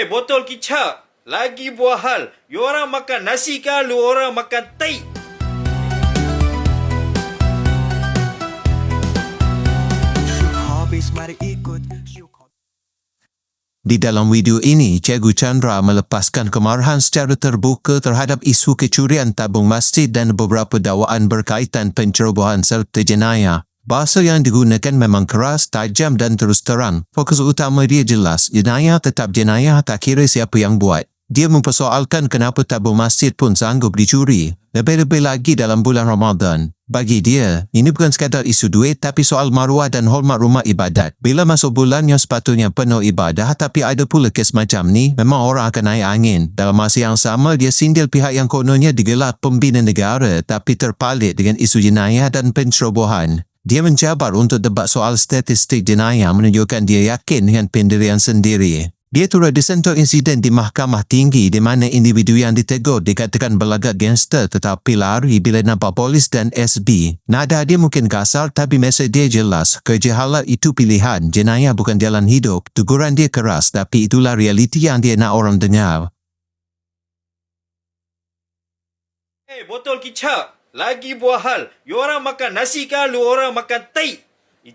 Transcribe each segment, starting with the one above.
Botol kicap. Lagi buah hal. You orang makan nasi kah? Lu orang makan tai? Di dalam video ini, Cikgu Chandra melepaskan kemarahan secara terbuka terhadap isu kecurian tabung masjid dan beberapa dakwaan berkaitan pencerobohan serta jenayah. Bahasa yang digunakan memang keras, tajam dan terus terang. Fokus utama dia jelas, jenayah tetap jenayah tak kira siapa yang buat. Dia mempersoalkan kenapa tabung masjid pun sanggup dicuri. Lebih-lebih lagi dalam bulan Ramadan. Bagi dia, ini bukan sekadar isu duit tapi soal maruah dan hormat rumah ibadat. Bila masuk bulan yang sepatutnya penuh ibadah tapi ada pula kes macam ni, memang orang akan naik angin. Dalam masa yang sama, dia sindir pihak yang kononnya digelar pembina negara tapi terpalit dengan isu jenayah dan pencerobohan. Dia mencabar untuk debat soal statistik jenayah menunjukkan dia yakin dengan pendirian sendiri. Dia turut disentuh insiden di Mahkamah Tinggi di mana individu yang ditegur dikatakan berlagak gangster tetapi lari bila nampak polis dan SB. Nada dia mungkin kasar tapi mesej dia jelas. Kerja halal itu pilihan, jenayah bukan jalan hidup. Teguran dia keras tapi itulah realiti yang dia nak orang dengar. Botol kicap. Lagi buah hal. You orang makan nasi kah? Lu orang makan tai?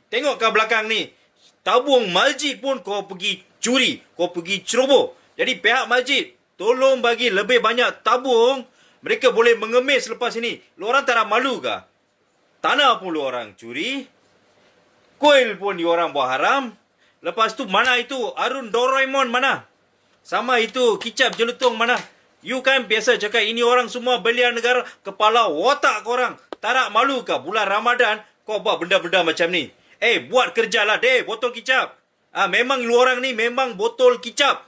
Tengok kat belakang ni. Tabung masjid pun kau pergi curi, kau pergi ceroboh. Jadi pihak masjid, tolong bagi lebih banyak tabung. Mereka boleh mengemis selepas ini. Lu orang tak nak malu kah? Tanah pun lu orang curi. Kuil pun you orang buat haram. Lepas tu mana itu Arun Doraemon mana? Sama itu kicap jelutong mana? You kan biasa cakap ini orang semua belian negara. Kepala otak korang. Tak nak malu kah? Bulan Ramadan kau buat benda-benda macam ni. Buat kerja lah botol kicap. Memang lu orang ni memang botol kicap.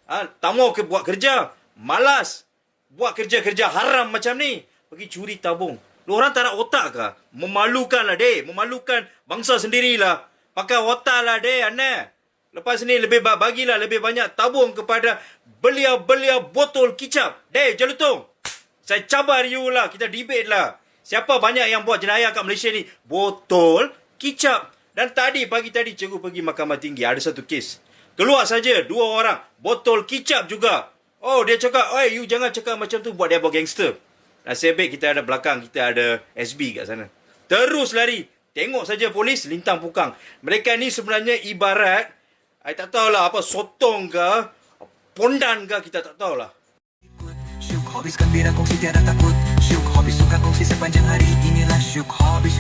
Tak mau buat kerja. Malas. Buat kerja-kerja haram macam ni. Pergi curi tabung. Lu orang tak nak otak kah? Memalukan lah Memalukan bangsa sendirilah. Pakai otak lah Anna. Lepas ni bagilah lebih banyak tabung kepada belia-belia botol kicap. Jelutong. Saya cabar you lah. Kita debate lah. Siapa banyak yang buat jenayah kat Malaysia ni? Botol kicap. Dan pagi tadi cikgu pergi Mahkamah Tinggi. Ada satu kes. Keluar saja 2 orang. Botol kicap juga. Oh, dia cakap, you jangan cakap macam tu. Buat dia buat gangster. Nasib baik kita ada belakang. Kita ada SB kat sana. Terus lari. Tengok saja polis lintang pukang. Mereka ni sebenarnya ibarat, I tak tahulah apa, sotong ke, pondan ke, kita tak tahulah. Syuk Hobbies gembira kongsi tiada takut. Syuk Hobbies suka kongsi sepanjang hari. Inilah Syuk Hobbies.